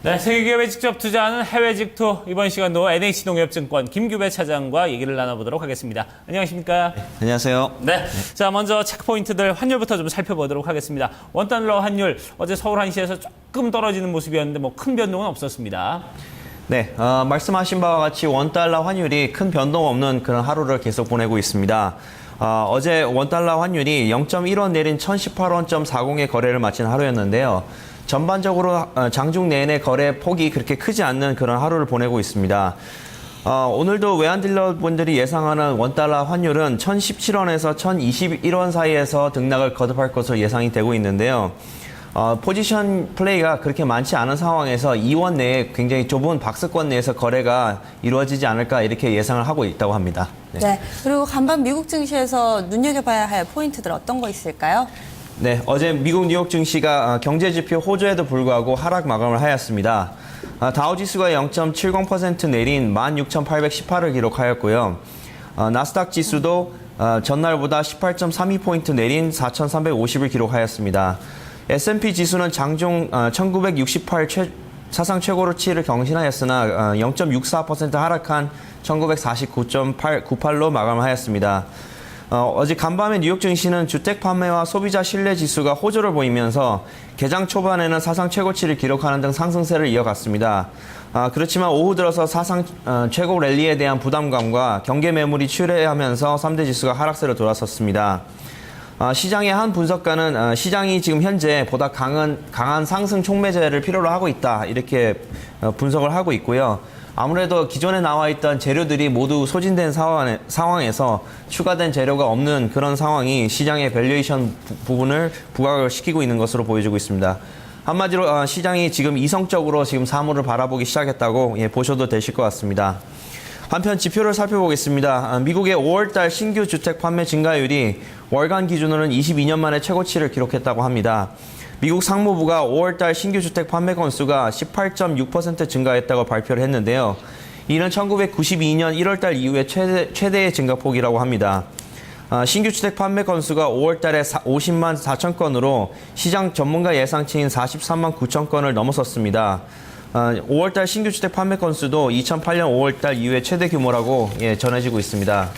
네, 세계기업에 직접 투자하는 해외 직투 이번 시간도 NH농협증권 김규배 차장과 얘기를 나눠보도록 하겠습니다. 안녕하십니까? 네, 안녕하세요. 네, 자 먼저 체크 포인트들 환율부터 좀 살펴보도록 하겠습니다. 원달러 환율 어제 서울 한시에서 조금 떨어지는 모습이었는데 뭐 큰 변동은 없었습니다. 네, 말씀하신 바와 같이 원달러 환율이 큰 변동 없는 그런 하루를 계속 보내고 있습니다. 어제 원달러 환율이 0.1원 내린 1018원.40의 거래를 마친 하루였는데요. 전반적으로 장중 내내 거래 폭이 그렇게 크지 않는 그런 하루를 보내고 있습니다. 오늘도 외환딜러분들이 예상하는 원달러 환율은 1017원에서 1021원 사이에서 등락을 거듭할 것으로 예상이 되고 있는데요. 포지션 플레이가 그렇게 많지 않은 상황에서 2원 내에 굉장히 좁은 박스권 내에서 거래가 이루어지지 않을까 이렇게 예상을 하고 있다고 합니다. 네. 그리고 간밤 미국 증시에서 눈여겨봐야 할 포인트들 어떤 거 있을까요? 네, 어제 미국 뉴욕 증시가 경제지표 호조에도 불구하고 하락 마감을 하였습니다. 다우지수가 0.70% 내린 16,818을 기록하였고요. 나스닥 지수도 전날보다 18.32포인트 내린 4,350을 기록하였습니다. S&P 지수는 장중 1968 사상 최고로 치를 경신하였으나 0.64% 하락한 1949.98로 마감하였습니다. 어제 간밤에 뉴욕 증시는 주택 판매와 소비자 신뢰 지수가 호조를 보이면서 개장 초반에는 사상 최고치를 기록하는 등 상승세를 이어갔습니다. 그렇지만 오후 들어서 사상 최고 랠리에 대한 부담감과 경계 매물이 출회하면서 3대 지수가 하락세로 돌아섰습니다. 시장의 한 분석가는 시장이 지금 현재 보다 강한 상승 촉매제를 필요로 하고 있다 이렇게 분석을 하고 있고요. 아무래도 기존에 나와 있던 재료들이 모두 소진된 상황에서 추가된 재료가 없는 그런 상황이 시장의 밸류에이션 부분을 부각을 시키고 있는 것으로 보여지고 있습니다. 한마디로 시장이 지금 이성적으로 지금 사물을 바라보기 시작했다고 보셔도 되실 것 같습니다. 한편 지표를 살펴보겠습니다. 미국의 5월달 신규 주택 판매 증가율이 월간 기준으로는 22년 만에 최고치를 기록했다고 합니다. 미국 상무부가 5월달 신규 주택 판매 건수가 18.6% 증가했다고 발표를 했는데요. 이는 1992년 1월달 이후에 최대의 증가폭이라고 합니다. 신규 주택 판매 건수가 5월달에 50만 4천 건으로 시장 전문가 예상치인 43만 9천 건을 넘어섰습니다. 5월달 신규 주택 판매 건수도 2008년 5월달 이후에 최대 규모라고 전해지고 있습니다.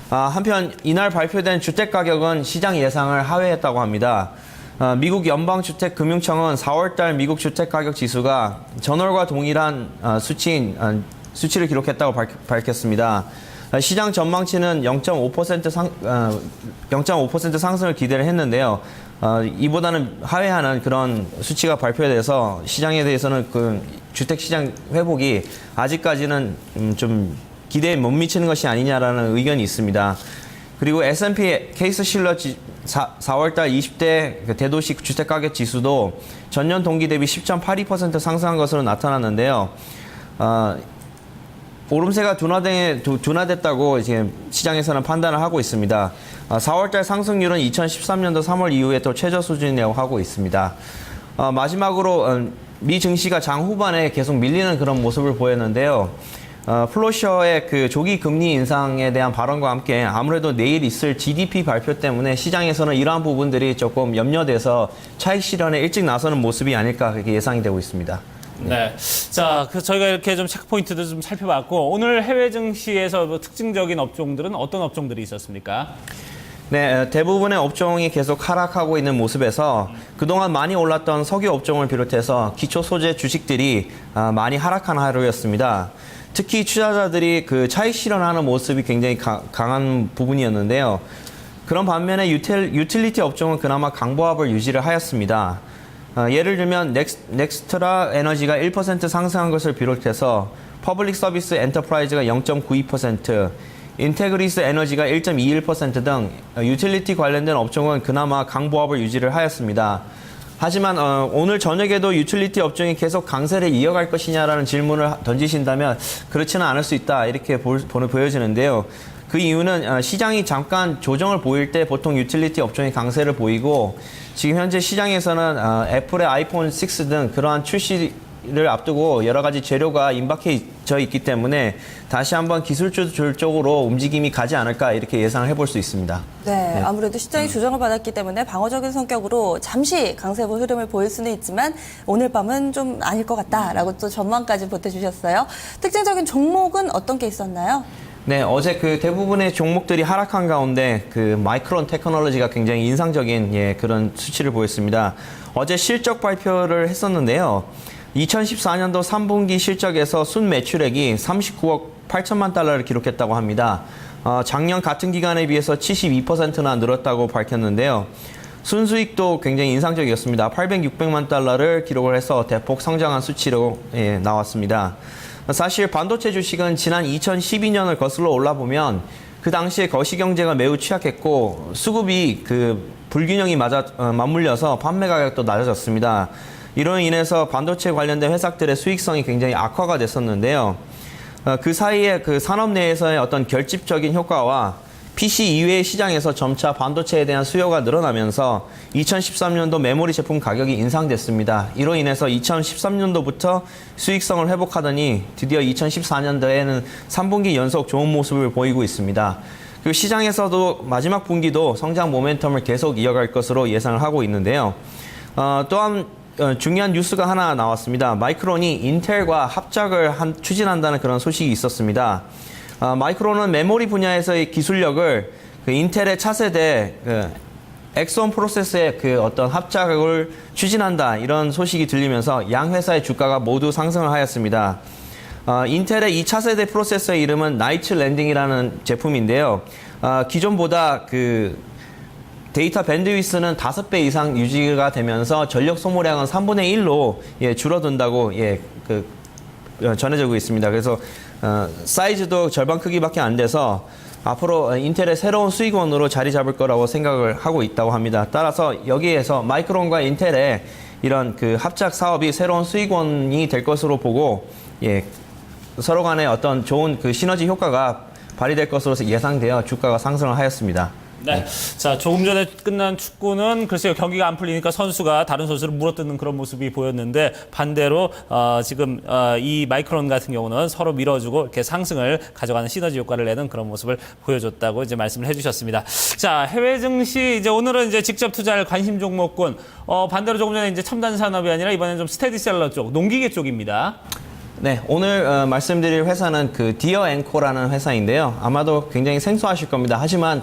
한편 이날 발표된 주택 가격은 시장 예상을 하회했다고 합니다. 미국 연방주택금융청은 4월달 미국 주택가격 지수가 전월과 동일한 수치를 기록했다고 밝혔습니다. 시장 전망치는 0.5% 상승을 기대를 했는데요. 이보다는 하회하는 그런 수치가 발표돼서 시장에 대해서는 그 주택시장 회복이 아직까지는 좀 기대에 못 미치는 것이 아니냐라는 의견이 있습니다. 그리고 S&P 케이스-실러 4월달 20대 대도시 주택가격 지수도 전년 동기 대비 10.82% 상승한 것으로 나타났는데요. 오름세가 둔화됐다고 이제 시장에서는 판단을 하고 있습니다. 4월달 상승률은 2013년도 3월 이후에 또 최저 수준이라고 하고 있습니다. 마지막으로 미 증시가 장 후반에 계속 밀리는 그런 모습을 보였는데요. 플로셔의 그 조기 금리 인상에 대한 발언과 함께 아무래도 내일 있을 GDP 발표 때문에 시장에서는 이러한 부분들이 조금 염려돼서 차익 실현에 일찍 나서는 모습이 아닐까 그렇게 예상이 되고 있습니다. 네, 자, 저희가 이렇게 좀 체크 포인트도 좀 살펴봤고 오늘 해외 증시에서 뭐 특징적인 업종들은 어떤 업종들이 있었습니까? 네, 대부분의 업종이 계속 하락하고 있는 모습에서 그동안 많이 올랐던 석유 업종을 비롯해서 기초 소재 주식들이 많이 하락한 하루였습니다. 특히 투자자들이 그 차익 실현하는 모습이 굉장히 강한 부분이었는데요. 그런 반면에 유틸리티 업종은 그나마 강보합을 유지를 하였습니다. 예를 들면 넥스트라 에너지가 1% 상승한 것을 비롯해서 퍼블릭 서비스 엔터프라이즈가 0.92%, 인테그리스 에너지가 1.21% 등 유틸리티 관련된 업종은 그나마 강보합을 유지를 하였습니다. 하지만 오늘 저녁에도 유틸리티 업종이 계속 강세를 이어갈 것이냐라는 질문을 던지신다면 그렇지는 않을 수 있다 이렇게 보여지는데요. 그 이유는 시장이 잠깐 조정을 보일 때 보통 유틸리티 업종이 강세를 보이고 지금 현재 시장에서는 애플의 아이폰 6 등 그러한 출시 상반기를 앞두고 여러 가지 재료가 임박해져 있기 때문에 다시 한번 기술주 쪽으로 움직임이 가지 않을까 이렇게 예상을 해볼 수 있습니다. 네, 아무래도 시장이 조정을 받았기 때문에 방어적인 성격으로 잠시 강세 흐름을 보일 수는 있지만 오늘 밤은 좀 아닐 것 같다라고 또 전망까지 보태주셨어요. 특징적인 종목은 어떤 게 있었나요? 네, 어제 그 대부분의 종목들이 하락한 가운데 그 마이크론 테크놀로지가 굉장히 인상적인 그런 수치를 보였습니다. 어제 실적 발표를 했었는데요. 2014년도 3분기 실적에서 순 매출액이 39억 8천만 달러를 기록했다고 합니다. 작년 같은 기간에 비해서 72%나 늘었다고 밝혔는데요. 순수익도 굉장히 인상적이었습니다. 800-600만 달러를 기록을 해서 대폭 성장한 수치로 나왔습니다. 사실 반도체 주식은 지난 2012년을 거슬러 올라보면 그 당시에 거시경제가 매우 취약했고 수급이 그 불균형이 맞물려서 판매 가격도 낮아졌습니다. 이로 인해서 반도체 관련된 회사들의 수익성이 굉장히 악화가 됐었는데요. 그 사이에 그 산업 내에서의 어떤 결집적인 효과와 PC 이외의 시장에서 점차 반도체에 대한 수요가 늘어나면서 2013년도 메모리 제품 가격이 인상됐습니다. 이로 인해서 2013년도부터 수익성을 회복하더니 드디어 2014년도에는 3분기 연속 좋은 모습을 보이고 있습니다. 그리고 시장에서도 마지막 분기도 성장 모멘텀을 계속 이어갈 것으로 예상을 하고 있는데요. 또한 중요한 뉴스가 하나 나왔습니다. 마이크론이 인텔과 합작을 추진한다는 그런 소식이 있었습니다. 마이크론은 메모리 분야에서의 기술력을 그 인텔의 차세대 엑손 프로세스의 그 어떤 합작을 추진한다 이런 소식이 들리면서 양 회사의 주가가 모두 상승을 하였습니다. 인텔의 이 차세대 프로세서의 이름은 나이트 랜딩이라는 제품인데요. 기존보다 그 데이터 밴드위스는 5배 이상 유지가 되면서 전력 소모량은 3분의 1로 줄어든다고 전해지고 있습니다. 그래서 사이즈도 절반 크기밖에 안 돼서 앞으로 인텔의 새로운 수익원으로 자리 잡을 거라고 생각을 하고 있다고 합니다. 따라서 여기에서 마이크론과 인텔의 이런 그 합작 사업이 새로운 수익원이 될 것으로 보고 서로 간에 어떤 좋은 그 시너지 효과가 발휘될 것으로 예상되어 주가가 상승을 하였습니다. 네. 자, 조금 전에 끝난 축구는 글쎄요, 경기가 안 풀리니까 선수가 다른 선수를 물어뜯는 그런 모습이 보였는데 반대로 지금 이 마이크론 같은 경우는 서로 밀어주고 이렇게 상승을 가져가는 시너지 효과를 내는 그런 모습을 보여줬다고 이제 말씀을 해주셨습니다. 자, 해외 증시 이제 오늘은 이제 직접 투자할 관심 종목군 반대로 조금 전에 이제 첨단 산업이 아니라 이번엔 좀 스테디셀러 쪽, 농기계 쪽입니다. 네, 오늘 말씀드릴 회사는 그 디어 앵코라는 회사인데요. 아마도 굉장히 생소하실 겁니다. 하지만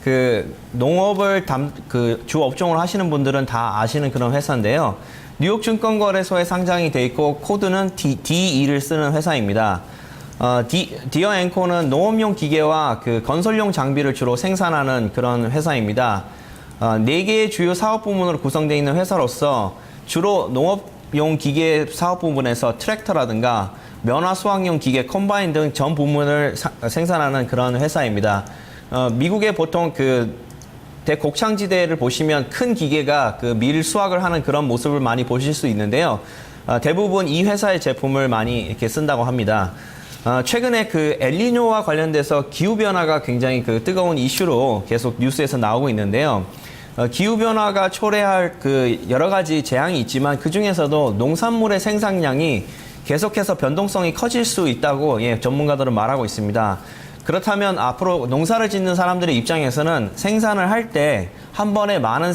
그 농업을 그 주 업종을 하시는 분들은 다 아시는 그런 회사인데요. 뉴욕 증권거래소에 상장이 돼 있고 코드는 DE를 쓰는 회사입니다. 디어 앵코는 농업용 기계와 그 건설용 장비를 주로 생산하는 그런 회사입니다. 4개의 주요 사업 부문으로 구성되어 있는 회사로서 주로 농업용 기계 사업 부문에서 트랙터라든가 면화 수확용 기계, 컴바인 등 전 부문을 생산하는 그런 회사입니다. 미국의 보통 그 대곡창지대를 보시면 큰 기계가 그 밀 수확을 하는 그런 모습을 많이 보실 수 있는데요. 대부분 이 회사의 제품을 많이 이렇게 쓴다고 합니다. 최근에 그 엘니뇨와 관련돼서 기후변화가 굉장히 그 뜨거운 이슈로 계속 뉴스에서 나오고 있는데요. 기후변화가 초래할 그 여러 가지 재앙이 있지만 그 중에서도 농산물의 생산량이 계속해서 변동성이 커질 수 있다고 전문가들은 말하고 있습니다. 그렇다면 앞으로 농사를 짓는 사람들의 입장에서는 생산을 할 때 한 번에 많은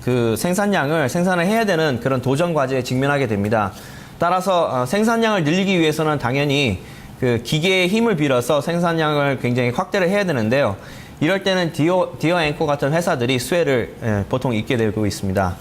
그 생산을 해야 되는 그런 도전 과제에 직면하게 됩니다. 따라서 생산량을 늘리기 위해서는 당연히 그 기계의 힘을 빌어서 생산량을 굉장히 확대를 해야 되는데요. 이럴 때는 디어 앵코 같은 회사들이 수혜를 보통 입게 되고 있습니다.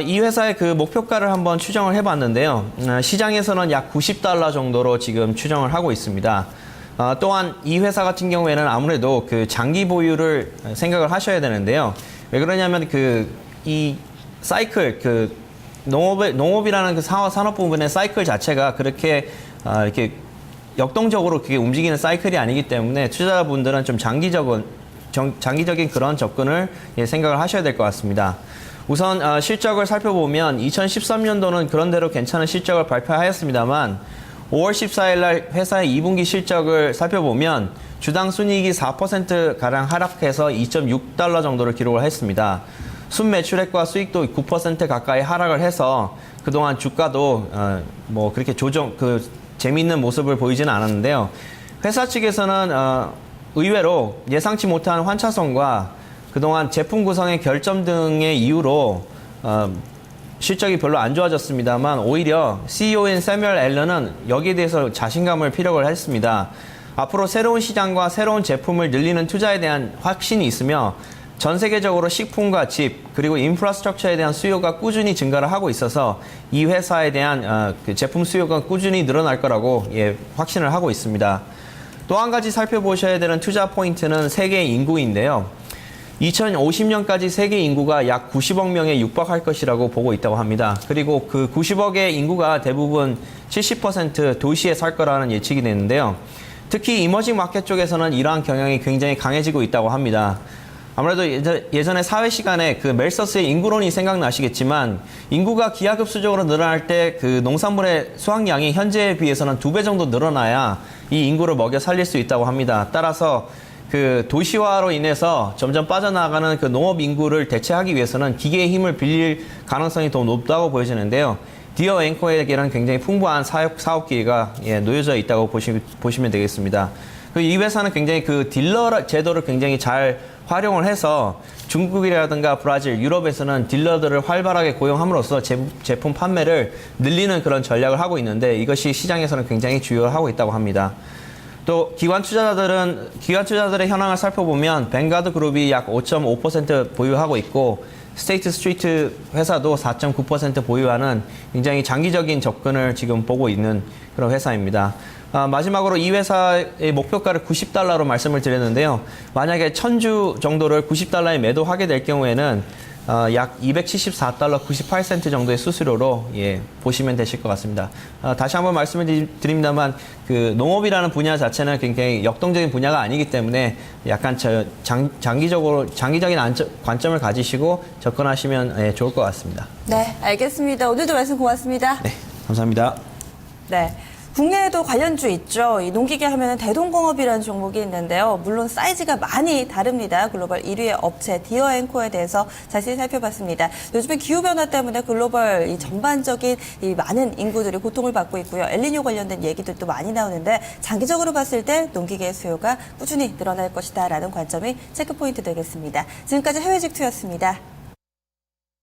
이 회사의 그 목표가를 한번 추정을 해봤는데요. 시장에서는 약 90달러 정도로 지금 추정을 하고 있습니다. 또한 이 회사 같은 경우에는 아무래도 그 장기 보유를 생각을 하셔야 되는데요. 왜 그러냐면 이 사이클, 농업이라는 그 산업 부분의 사이클 자체가 그렇게 이렇게 역동적으로 그게 움직이는 사이클이 아니기 때문에 투자자분들은 좀 장기적인 그런 접근을 생각을 하셔야 될 것 같습니다. 우선 실적을 살펴보면 2013년도는 그런대로 괜찮은 실적을 발표하였습니다만 5월 14일 날 회사의 2분기 실적을 살펴보면 주당 순이익이 4%가량 하락해서 2.6달러 정도를 기록을 했습니다. 순매출액과 수익도 9% 가까이 하락을 해서 그동안 주가도 뭐 그렇게 재미있는 모습을 보이지는 않았는데요. 회사 측에서는 의외로 예상치 못한 환차성과 그동안 제품 구성의 결점 등의 이유로 실적이 별로 안 좋아졌습니다만 오히려 CEO인 세뮤얼 앨런은 여기에 대해서 자신감을 피력을 했습니다. 앞으로 새로운 시장과 새로운 제품을 늘리는 투자에 대한 확신이 있으며 전 세계적으로 식품과 집 그리고 인프라스트럭처에 대한 수요가 꾸준히 증가를 하고 있어서 이 회사에 대한 그 제품 수요가 꾸준히 늘어날 거라고 확신을 하고 있습니다. 또 한 가지 살펴보셔야 되는 투자 포인트는 세계 인구인데요. 2050년까지 세계 인구가 약 90억 명에 육박할 것이라고 보고 있다고 합니다. 그리고 그 90억의 인구가 대부분 70% 도시에 살 거라는 예측이 되는데요. 특히 이머징 마켓 쪽에서는 이러한 경향이 굉장히 강해지고 있다고 합니다. 아무래도 예전에 사회 시간에 그 멜서스의 인구론이 생각나시겠지만 인구가 기하급수적으로 늘어날 때 그 농산물의 수확량이 현재에 비해서는 2배 정도 늘어나야 이 인구를 먹여 살릴 수 있다고 합니다. 따라서 그 도시화로 인해서 점점 빠져나가는 그 농업 인구를 대체하기 위해서는 기계의 힘을 빌릴 가능성이 더 높다고 보여지는데요. 디어 앵커에게는 굉장히 풍부한 사업 기회가 놓여져 있다고 보시면 되겠습니다. 이 회사는 굉장히 그 딜러 제도를 굉장히 잘 활용을 해서 중국이라든가 브라질, 유럽에서는 딜러들을 활발하게 고용함으로써 제품 판매를 늘리는 그런 전략을 하고 있는데 이것이 시장에서는 굉장히 주요하고 있다고 합니다. 또 기관 투자자들의 현황을 살펴보면 뱅가드 그룹이 약 5.5% 보유하고 있고 스테이트 스트리트 회사도 4.9% 보유하는 굉장히 장기적인 접근을 지금 보고 있는 그런 회사입니다. 마지막으로 이 회사의 목표가를 90달러로 말씀을 드렸는데요. 만약에 1000주 정도를 90달러에 매도하게 될 경우에는 약 274달러 98센트 정도의 수수료로 보시면 되실 것 같습니다. 다시 한번 말씀을 드립니다만 그 농업이라는 분야 자체는 굉장히 역동적인 분야가 아니기 때문에 약간 장기적인 관점을 가지시고 접근하시면 좋을 것 같습니다. 네, 알겠습니다. 오늘도 말씀 고맙습니다. 네, 감사합니다. 네. 국내에도 관련주 있죠. 이 농기계 하면은 대동공업이라는 종목이 있는데요. 물론 사이즈가 많이 다릅니다. 글로벌 1위의 업체 디어앤코에 대해서 자세히 살펴봤습니다. 요즘에 기후변화 때문에 글로벌 이 전반적인 이 많은 인구들이 고통을 받고 있고요. 엘니뇨 관련된 얘기들도 많이 나오는데 장기적으로 봤을 때 농기계의 수요가 꾸준히 늘어날 것이다라는 관점이 체크포인트 되겠습니다. 지금까지 해외직투였습니다.